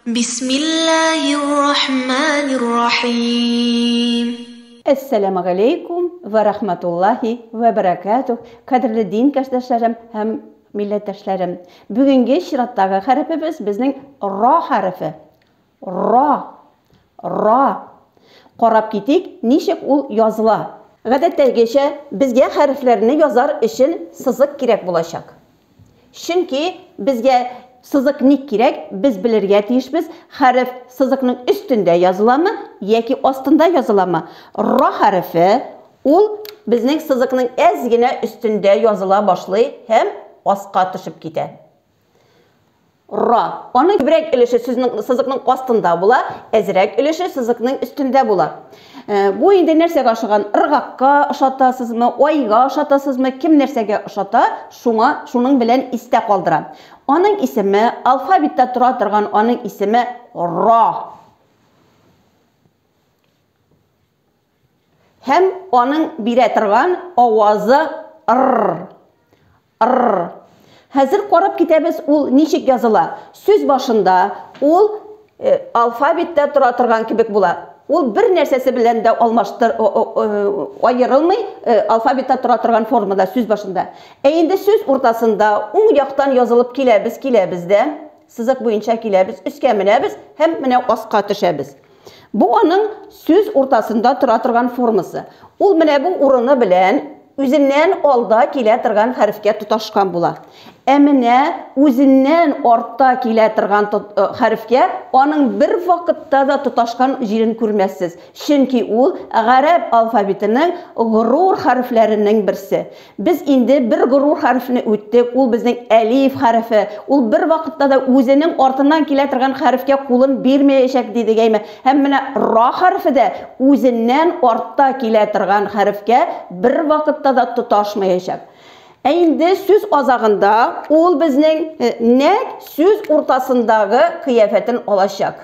Bismillahirrahmanirrahim. Assalamu alaikum ve rahmetullahi ve berekatuh. Kadirli din kardeşlerim hem milletdaşlarım. Bugünkü şirattagi harfimiz bizning ra harfi. Ra. Qarab ketik, nechuk ul yozila. Odatdagicha bizga harflarni yozar uchun siziq kerak bo'lajak. Chunki bizga siziqni kerak, biz bilirga tiyishmiz, harf siziqning ustida yoziladimi yoki ostida yoziladimi. Ra harfi ul bizning siziqning ozgina ustida yozila boshlaydi ham ostga tushib ketadi. Ra. Onun kübrek ilişi siziqning ostida bo'lar, azrak ilişi siziqning ustida bo'lar. Bu endi narsaga o'xshagan irg'oqqa o'xshatasizmi, oyga o'xshatasizmi, kim narsaga o'xshata, shuning bilan esda qoldiradi. Onun ismi alfabetda tura turgan onun ismi Ra. Hem onun bire turgan ovozi r. Hazır qarab ketamiz, ul nechuk yozila. So'z boshida ul alfabetda tura turgan kibik bo'lar. Ul bir narsasi bilan da ayırılmay alfabetda tura turgan formada so'z boshida. Endi so'z o'rtasida o'ng yoqdan yozilib kelabizda, siziq bo'yicha kelamiz, ustga minamiz, ham mana ostga tushamiz. Bu onun so'z o'rtasida tura turgan formasi. Ul mana bu o'rni bilan o'zidan olda kela turgan harfga tutashgan bo'lar. Emine o'zidan ortda kela turgan harfga onun bir vaqtda da tutashgan yerini ko'rmaysiz. Chunki u g'arab alfabetining g'urur harflarining birisi. Biz endi bir g'urur harfini o'tdik. U bizning alif harfi. U bir vaqtda da o'zining ortidan kela turgan harfga qo'lin bermayacak dedigaymi. Ham mana ra harfida o'zidan ortda kela turgan harfga bir vaqtda da tutashmayacak. Endi so'z ozag'ında ul bizning nek so'z o'rtasındagi qiyofatini olacak.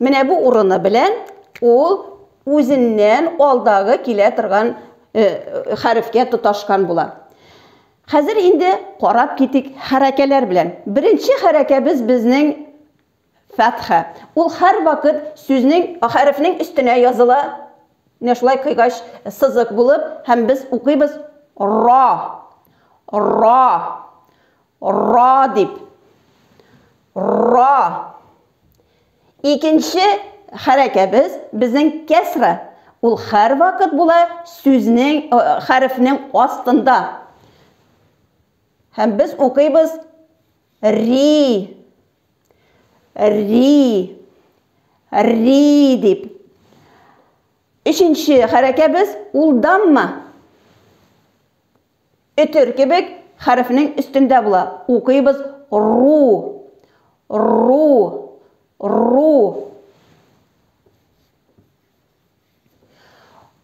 Mana bu o'rni bilan ul o'zidan oldagi kela turgan harfga tutashgan bo'lar. Hozir endi qarab ketik harakalar bilan. Birinchi haraka bizning fatha. Ul har vaqt so'zning harfning ustuna yozila. Neşlay kıygaş sızık bulup hem biz okuyuz ra dip ra. İkinci harekemiz bizning kesra. Ul her vakit bula sözning harfning ostunda. Hem biz okuyuz ri dip. Üçüncü harekemiz ul damma. Ötür kibik harfinin üstünde bula. Okuyuz ru.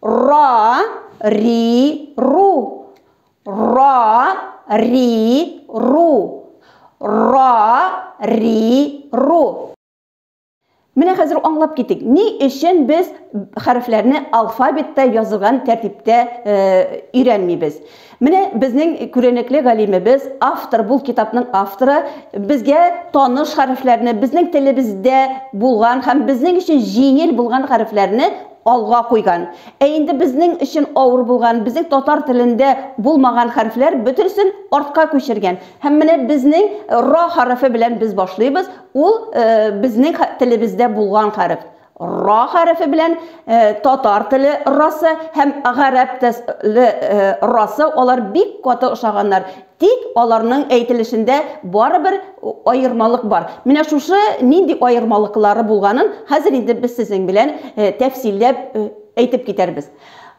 Ra, ri, ru. Ra, ri, ru. Ra, ri, ru. Mene hazır anlap kettik. Ne için biz harflerini alfabette yazılgan tertipte öğrenmeybiz? Mene bizning ko'renekli galimimiz, avtor, bu kitapның avtori bizga tanish harflerini, bizning tilimizda bo'lgan ham bizning uchun yengil bo'lgan harflerini alga qo'ygan. Endi bizning uchun og'ir bo'lgan, bizning tatar tilinde bo'lmagan harfler bütünsin ortga ko'chirgan. Ham mana bizning ra harfi bilan biz boshlaymiz. U bizning tilimizda bo'lgan harf. Ra harfi bilan tatar tili rası hem g'arab tili rası olar bik qata o'xshaganlar. Tik onlarning aytilishinde baribir ayırmalık var. Mina şuşu nindi ayırmalıkları bulganın hazır endi biz sizin bilen tefsillep aytib keterbiz.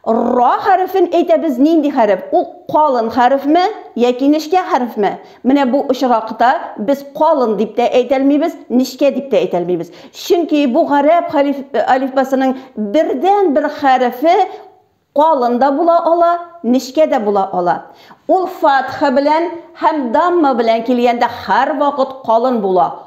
Ra harfin aytamiz nindi harf? U qalin harf mi yoki nishka harf mi? Mana bu ishroqda biz qalin deb de aytolmaymiz, nishka deb de aytolmaymiz. Chunki bu g'arab alifbasining birdan bir harfi qalin da bo'la ola, nishka da bo'la ola. Ul fatha bilan ham damma bilan kelganda har vaqt qalin bo'la.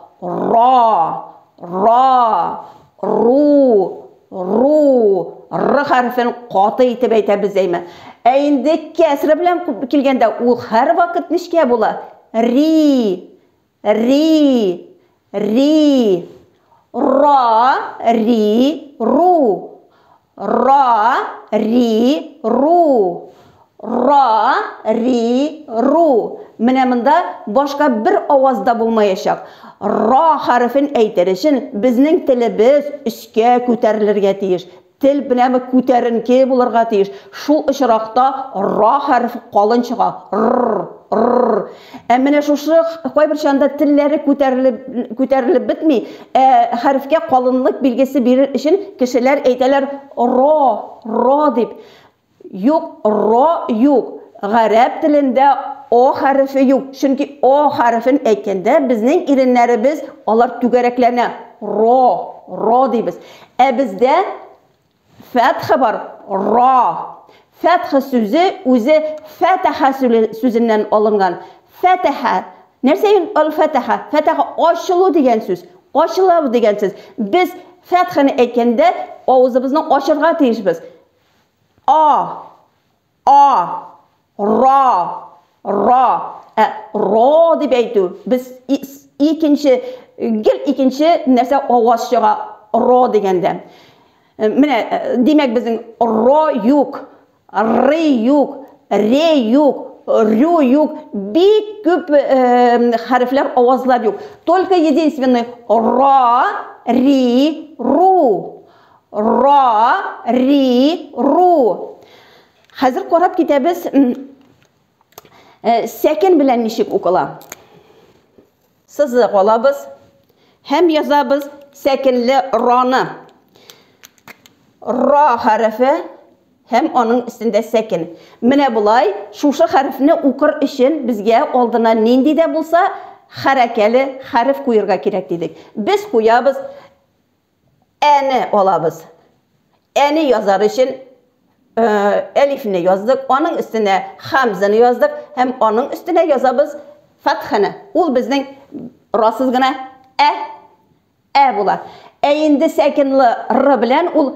Ru r harfini qati etib aytamiz deymi. Endi kasra bilan kelganda u har vaqt nishka bo'la. ри, ри. Ра, ри, ру. Ра, ри, ру. Ра, ри, ру. Менә монда башка бер аваз да булмаячак. Ра хәрефен әйтер өчен безнең телебез өскә күтәрелергә тиеш. Тел белән күтәренке булырга тиеш. Шул очракта ра хәрефе калын чыга. Менә шушы кайбер чанда телләре күтәрелеп бетми, хәрефкә калынлык билгесе бирер өчен кешеләр әйтәләр ра дип. Юк, ра юк. Гарәп телендә о хәрефе юк. Чөнки о хәрефен әйткәндә безнең иреннәребез алар түгәрәкләнә. Ра дибез. Бездә фәтха бар. Ра. Фәтха сүзе үзе фәтәхә сүзеннән алынган. Фәтәхә. Нәрсә ул фәтәхә? Фәтәхә ачылу дигән сүз. Ачылу дигән сүз. Без фәтхәне әйткәндә авызыбызны ачырга тиешбез. Ра дип әйтү. Без икенче нәрсә аваз чыга ра дигәндә. Менә димәк безнең ра юк, ри юк, ре юк, рю юк, бик күп хәрефләр, авазлар юк. Только единственный ра, ри, ру. Ра, ри, ру. Хәзер карап китәбез, сәкен белән ничек укыла. Сызык алабыз һәм язабыз сәкенле раны. Ра хәрефе һәм аның өстендә сәкен. Менә булай, шушы хәрефне укыр өчен безгә алдына нинди дә булса хәрәкәле хәреф куярга кирәк дидек. Без куябыз, әне алабыз. Әне язар өчен әлифне яздык, аның өстенә хамзаны яздык һәм аның өстенә язабыз фатханы. Ул безнең расыз гына була. Инде сәкенле р белән ул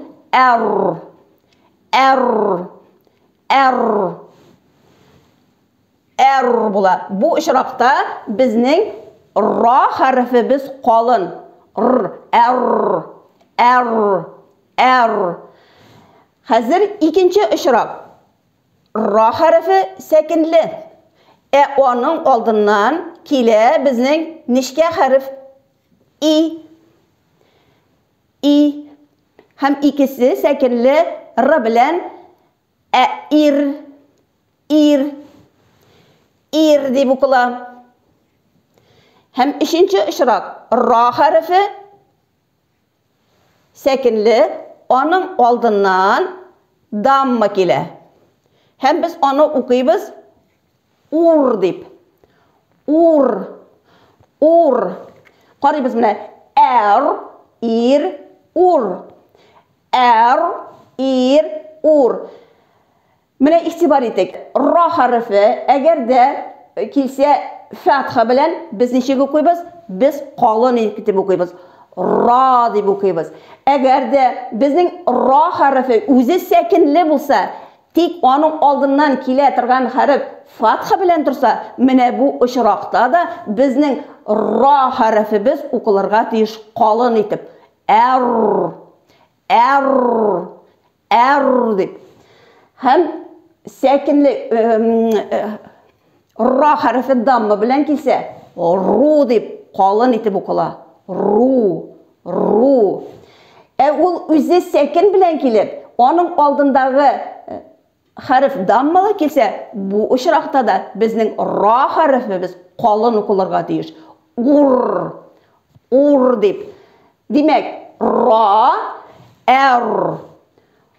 була. Бу очракта безнең ра хәрефебез калын. Хәзер икенче очрак. Ра хәрефе сәкенле. Аның алдыннан килә безнең нечкә хәреф и. Һәм икесе сәкенле р белән ир дип укыла. Һәм өченче очрак. Ра хәрефе сәкенле, аның алдыннан дамма килә. Һәм без аны укыйбыз ур дип. Ур. Карыйбыз менә ир, ур. Ир, ур. Менә игътибар итик. Ра хәрефе әгәр дә килсә фатха белән без ничек укыйбыз? Без калын итеп укыйбыз. Ра дип укыйбыз. Әгәр дә безнең ра хәрефе үзе сәкенле булса, тик аның алдыннан килә торган хәреф фатха белән турса, менә бу очракта да безнең ра хәрефебез укылырга тиеш калын итеп. Дип. Һәм сәкенле ра хәрефе дамма белән килсә, ру дип калын итеп укыла. Ру. Ул үзе сәкен белән килеп, аның алдындагы хәреф даммалы килсә, бу очракта да безнең ра хәрефебез калын укылырга тиеш. Ур дип. Димәк, ра,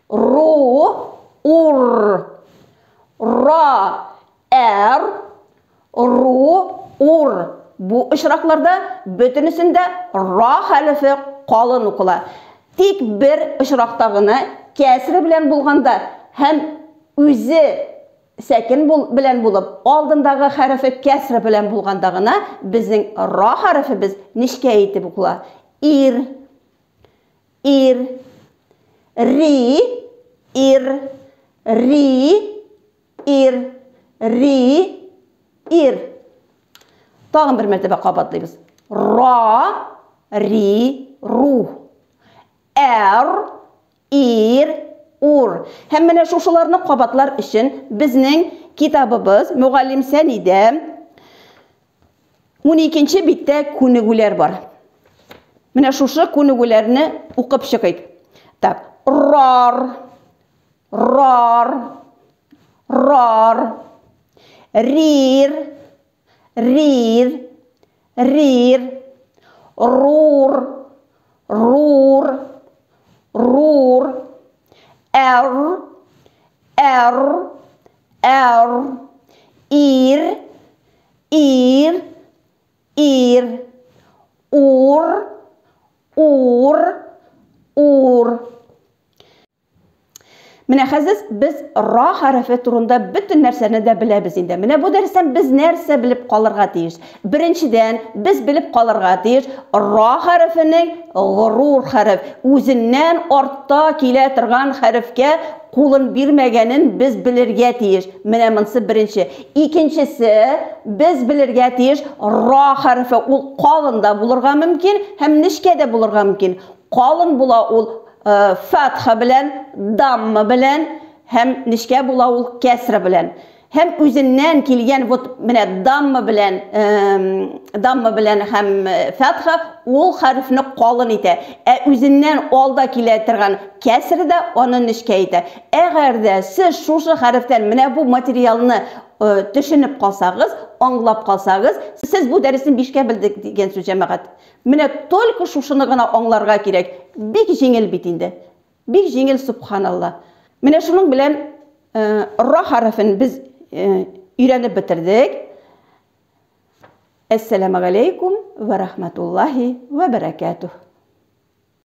ру, ур. Ра, ру, ур. Бу очракларда бөтенесендә ра хәрефе калын укыла. Тик бер очракта гына кәсре белән булганда һәм үзе сәкен белән булып, алдындагы хәрефе кәсре белән булганда гына безнең ра хәрефебез ничкә итеп укыла? Ир, ри, ир. Tağın bir mərtəbə qabatlıyız. Ra, ri, ru. Ir, ur. Hem mənə şuşularını qabatlar üçün bizning kitabımız Müğəllim Sənidə 12-ci bitdə könügülər var. Mənə şuşu könügülərini oqub çıxıyıq. Tak, rar, rar, rar, rir, rir, rir, rur, rur, rur, er, ir, ur. Менә хәзер biz ra hərfi turunda bütün nərsəni də biləbiz indi. Менә bu dərsdən biz нәрсә bilib qalırğa tiyir. Birinciden biz bilib qalırğa tiyir ra hərfinin gurur hərf, özündən orta kilə turğan hərfkə qulun birməgənin biz bilirgə tiyir. Менә mənsi birinci. İkincisi biz bilirgə tiyir ra hərfi ul qalın da bulurğa mümkün, həm nişkə də bulurğa mümkün. Qalın bula ul fatha bilen, damma bilen, hem nişke bula ul kesre bilen. Hem üzündən kilgen mene damma bilen hem fatha ul harfini qalın ite. Üzündən olda kiletirgan kesre de onun nişke ite. Eğer de siz şuşu harften mene bu materyalını düşünüp qalsağız, anglap qalsağız, siz bu dərsin bişke bildik degen söz cəmaət. Mene tolku şuşunu gana anlarga kirek. Bik jengil bitinde. Bik jengil subhanallah. Mene şunun bilen ra harfini biz öğrenip bitirdik. Esselamu aleykum ve rahmetullahi ve berekatuhu.